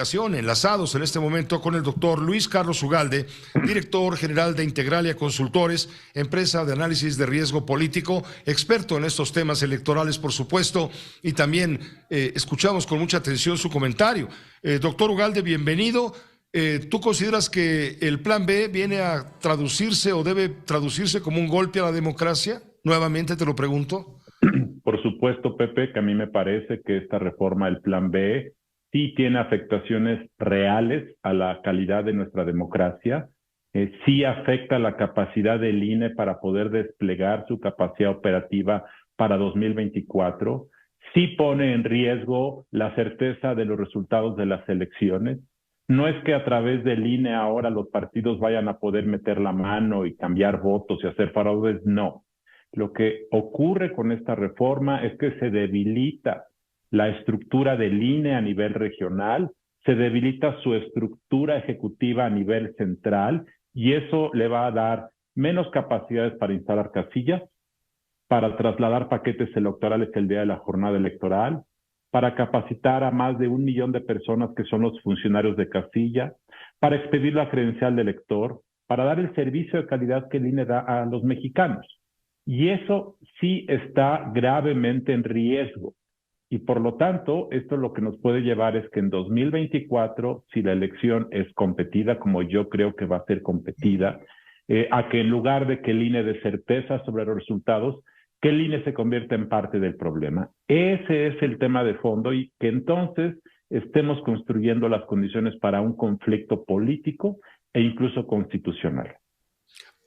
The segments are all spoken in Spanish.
comunicación, enlazados en este momento con el doctor Luis Carlos Ugalde, director general de Integralia Consultores, empresa de análisis de riesgo político, experto en estos temas electorales, por supuesto, y también escuchamos con mucha atención su comentario. Doctor Ugalde, bienvenido. ¿Tú consideras que el Plan B viene a traducirse o debe traducirse como un golpe a la democracia? Nuevamente te lo pregunto. Por supuesto, Pepe, que a mí me parece que esta reforma del Plan B sí tiene afectaciones reales a la calidad de nuestra democracia, sí afecta la capacidad del INE para poder desplegar su capacidad operativa para 2024, sí pone en riesgo la certeza de los resultados de las elecciones. No es que a través del INE ahora los partidos vayan a poder meter la mano y cambiar votos y hacer fraudes, no. Lo que ocurre con esta reforma es que se debilita la estructura del INE a nivel regional, se debilita su estructura ejecutiva a nivel central y eso le va a dar menos capacidades para instalar casillas, para trasladar paquetes electorales el día de la jornada electoral, para capacitar a más de 1 millón de personas que son los funcionarios de casilla, para expedir la credencial de elector, para dar el servicio de calidad que el INE da a los mexicanos. Y eso sí está gravemente en riesgo. Y por lo tanto, esto lo que nos puede llevar es que en 2024, si la elección es competida, como yo creo que va a ser competida, a que en lugar de que el INE dé certeza sobre los resultados, que el INE se convierta en parte del problema. Ese es el tema de fondo y que entonces estemos construyendo las condiciones para un conflicto político e incluso constitucional.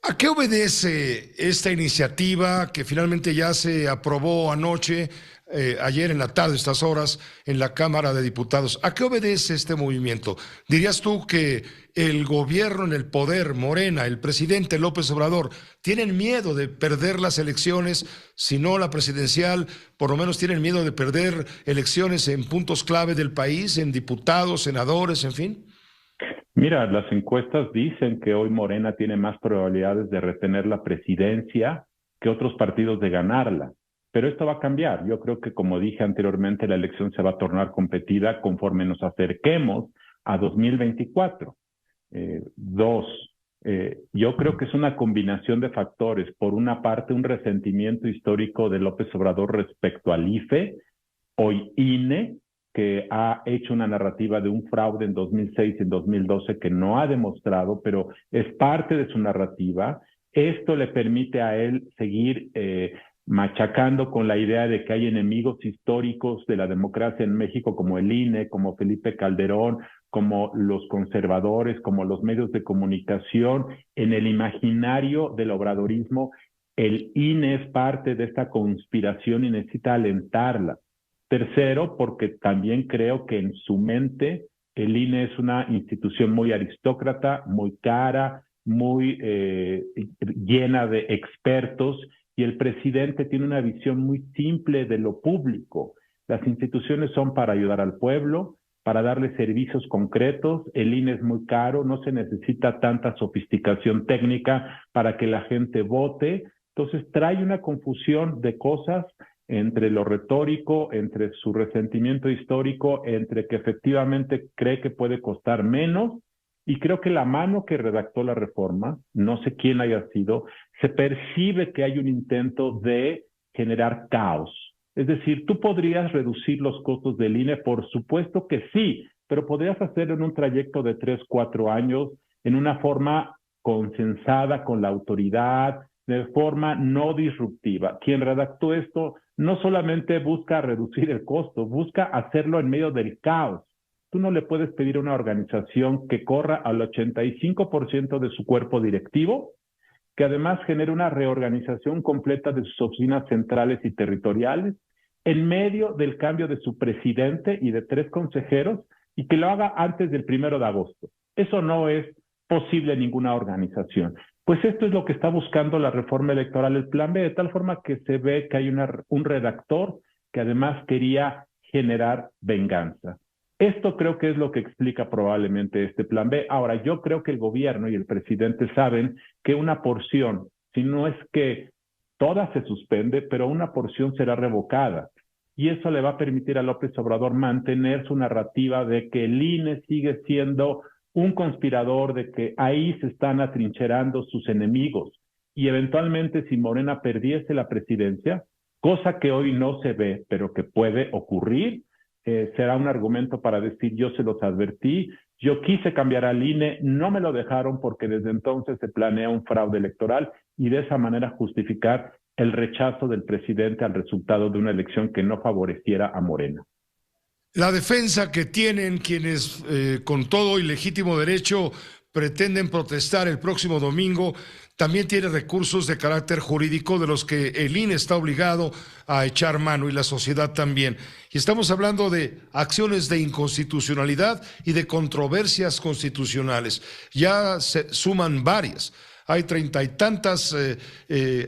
¿A qué obedece esta iniciativa que finalmente ya se aprobó anoche, ayer en la tarde, estas horas, en la Cámara de Diputados? ¿A qué obedece este movimiento? ¿Dirías tú que el gobierno en el poder, Morena, el presidente López Obrador, tienen miedo de perder las elecciones, si no la presidencial, por lo menos tienen miedo de perder elecciones en puntos clave del país, en diputados, senadores, en fin? Mira, las encuestas dicen que hoy Morena tiene más probabilidades de retener la presidencia que otros partidos de ganarla. Pero esto va a cambiar. Yo creo que, como dije anteriormente, la elección se va a tornar competida conforme nos acerquemos a 2024. Yo creo que es una combinación de factores. Por una parte, un resentimiento histórico de López Obrador respecto al IFE, hoy INE, que ha hecho una narrativa de un fraude en 2006 y en 2012 que no ha demostrado, pero es parte de su narrativa. Esto le permite a él seguir machacando con la idea de que hay enemigos históricos de la democracia en México, como el INE, como Felipe Calderón, como los conservadores, como los medios de comunicación. En el imaginario del obradorismo, el INE es parte de esta conspiración y necesita alentarla. Tercero, porque también creo que en su mente el INE es una institución muy aristócrata, muy cara, muy llena de expertos, y el presidente tiene una visión muy simple de lo público. Las instituciones son para ayudar al pueblo, para darle servicios concretos. El INE es muy caro, no se necesita tanta sofisticación técnica para que la gente vote. Entonces trae una confusión de cosas entre lo retórico, entre su resentimiento histórico, entre que efectivamente cree que puede costar menos, y creo que la mano que redactó la reforma, no sé quién haya sido, se percibe que hay un intento de generar caos. Es decir, tú podrías reducir los costos del INE, por supuesto que sí, pero podrías hacerlo en un trayecto de 3, 4 años, en una forma consensada con la autoridad, de forma no disruptiva. Quien redactó esto no solamente busca reducir el costo, busca hacerlo en medio del caos. Tú no le puedes pedir a una organización que corra al 85% de su cuerpo directivo, que además genere una reorganización completa de sus oficinas centrales y territoriales, en medio del cambio de su presidente y de 3 consejeros, y que lo haga antes del 1 de agosto. Eso no es posible en ninguna organización. Pues esto es lo que está buscando la reforma electoral, el Plan B, de tal forma que se ve que hay un redactor que además quería generar venganza. Esto creo que es lo que explica probablemente este Plan B. Ahora, yo creo que el gobierno y el presidente saben que una porción, si no es que toda se suspende, pero una porción será revocada. y eso le va a permitir a López Obrador mantener su narrativa de que el INE sigue siendo un conspirador, de que ahí se están atrincherando sus enemigos. Y eventualmente, si Morena perdiese la presidencia, cosa que hoy no se ve, pero que puede ocurrir, será un argumento para decir: yo se los advertí, yo quise cambiar al INE, no me lo dejaron porque desde entonces se planea un fraude electoral, y de esa manera justificar el rechazo del presidente al resultado de una elección que no favoreciera a Morena. La defensa que tienen quienes con todo y legítimo derecho pretenden protestar el próximo domingo también tiene recursos de carácter jurídico de los que el INE está obligado a echar mano y la sociedad también. Y estamos hablando de acciones de inconstitucionalidad y de controversias constitucionales. Ya se suman varias. Hay 30 y tantas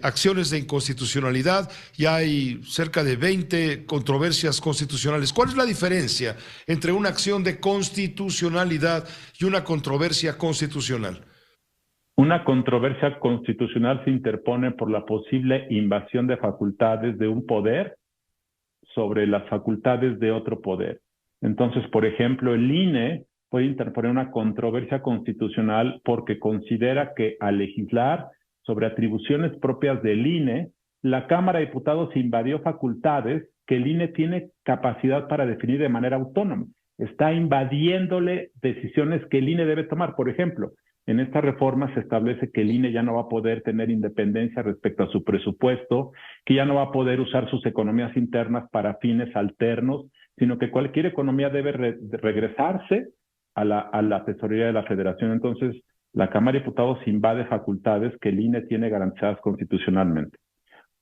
acciones de inconstitucionalidad y hay cerca de 20 controversias constitucionales. ¿Cuál es la diferencia entre una acción de constitucionalidad y una controversia constitucional? Una controversia constitucional se interpone por la posible invasión de facultades de un poder sobre las facultades de otro poder. Entonces, por ejemplo, el INE puede interponer una controversia constitucional porque considera que al legislar sobre atribuciones propias del INE, la Cámara de Diputados invadió facultades que el INE tiene capacidad para definir de manera autónoma. Está invadiéndole decisiones que el INE debe tomar. Por ejemplo, en esta reforma se establece que el INE ya no va a poder tener independencia respecto a su presupuesto, que ya no va a poder usar sus economías internas para fines alternos, sino que cualquier economía debe regresarse a la tesorería de la Federación. Entonces, la Cámara de Diputados invade facultades que el INE tiene garantizadas constitucionalmente.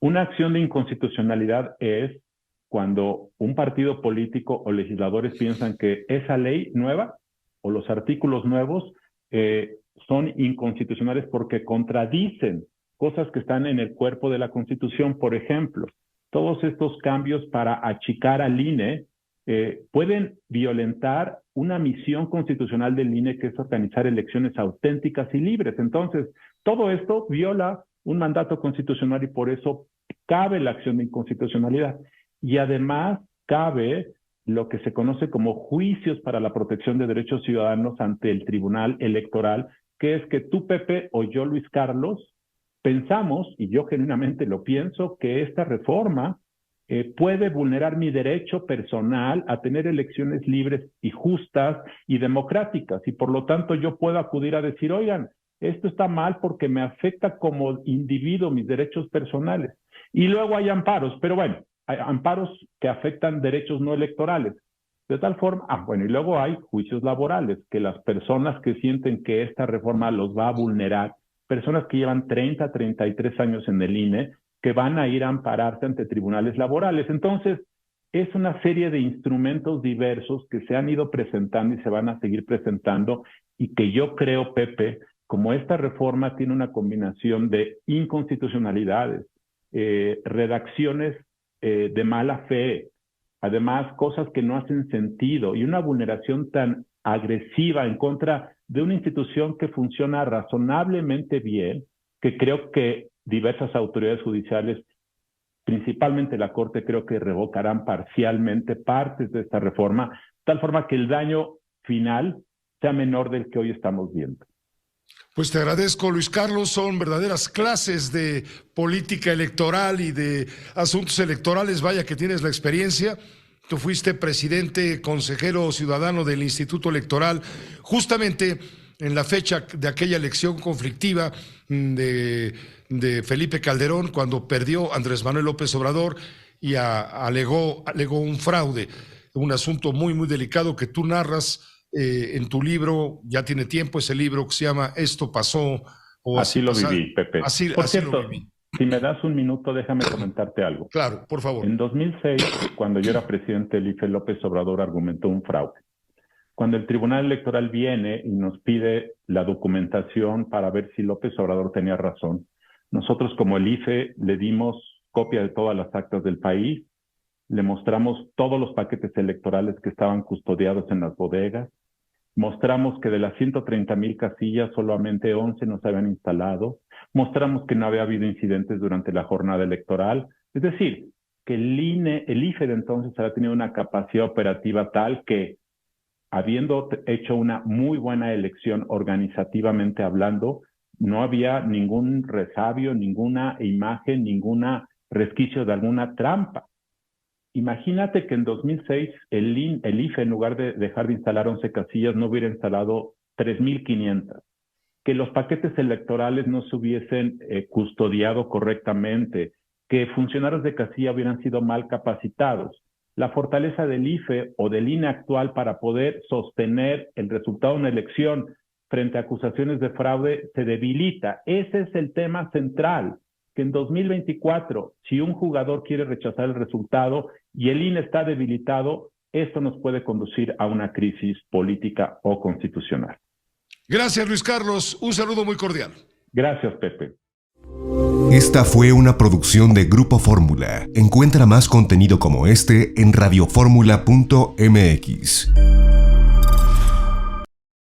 Una acción de inconstitucionalidad es cuando un partido político o legisladores piensan que esa ley nueva o los artículos nuevos son inconstitucionales porque contradicen cosas que están en el cuerpo de la Constitución. Por ejemplo, todos estos cambios para achicar al INE pueden violentar una misión constitucional del INE, que es organizar elecciones auténticas y libres. Entonces, todo esto viola un mandato constitucional y por eso cabe la acción de inconstitucionalidad. Y además cabe lo que se conoce como juicios para la protección de derechos ciudadanos ante el Tribunal Electoral, que es que tú, Pepe, o yo, Luis Carlos, pensamos, y yo genuinamente lo pienso, que esta reforma puede vulnerar mi derecho personal a tener elecciones libres y justas y democráticas, y por lo tanto yo puedo acudir a decir: oigan, esto está mal porque me afecta como individuo mis derechos personales. Y luego hay amparos, pero bueno, hay amparos que afectan derechos no electorales. De tal forma, y luego hay juicios laborales, que las personas que sienten que esta reforma los va a vulnerar, personas que llevan 30, 33 años en el INE, que van a ir a ampararse ante tribunales laborales. Entonces, es una serie de instrumentos diversos que se han ido presentando y se van a seguir presentando, y que yo creo, Pepe, como esta reforma tiene una combinación de inconstitucionalidades, redacciones de mala fe, además cosas que no hacen sentido y una vulneración tan agresiva en contra de una institución que funciona razonablemente bien, que creo que diversas autoridades judiciales, principalmente la Corte, creo que revocarán parcialmente partes de esta reforma, de tal forma que el daño final sea menor del que hoy estamos viendo. Pues te agradezco, Luis Carlos. Son verdaderas clases de política electoral y de asuntos electorales. Vaya que tienes la experiencia. Tú fuiste presidente, consejero ciudadano del Instituto Electoral, justamente en la fecha de aquella elección conflictiva de Felipe Calderón, cuando perdió Andrés Manuel López Obrador y alegó un fraude, un asunto muy, muy delicado que tú narras en tu libro. Ya tiene tiempo ese libro, que se llama Esto pasó. O así lo viví, Pepe. Por cierto, lo viví. Si me das un minuto, déjame comentarte algo. Claro, por favor. En 2006, cuando yo era presidente del IFE, López Obrador argumentó un fraude. Cuando el Tribunal Electoral viene y nos pide la documentación para ver si López Obrador tenía razón, nosotros como el IFE le dimos copia de todas las actas del país, le mostramos todos los paquetes electorales que estaban custodiados en las bodegas, mostramos que de las 130,000 casillas solamente 11 no se habían instalado, mostramos que no había habido incidentes durante la jornada electoral. Es decir, que el IFE de entonces había tenido una capacidad operativa tal que, habiendo hecho una muy buena elección organizativamente hablando, no había ningún resabio, ninguna imagen, ninguna resquicio de alguna trampa. Imagínate que en 2006 el IFE, en lugar de dejar de instalar 11 casillas, no hubiera instalado 3.500. Que los paquetes electorales no se hubiesen custodiado correctamente, que funcionarios de casilla hubieran sido mal capacitados. La fortaleza del IFE o del INE actual para poder sostener el resultado de una elección frente a acusaciones de fraude se debilita. Ese es el tema central, que en 2024, si un jugador quiere rechazar el resultado y el INE está debilitado, esto nos puede conducir a una crisis política o constitucional. Gracias, Luis Carlos. Un saludo muy cordial. Gracias, Pepe. Esta fue una producción de Grupo Fórmula. Encuentra más contenido como este en radioformula.mx.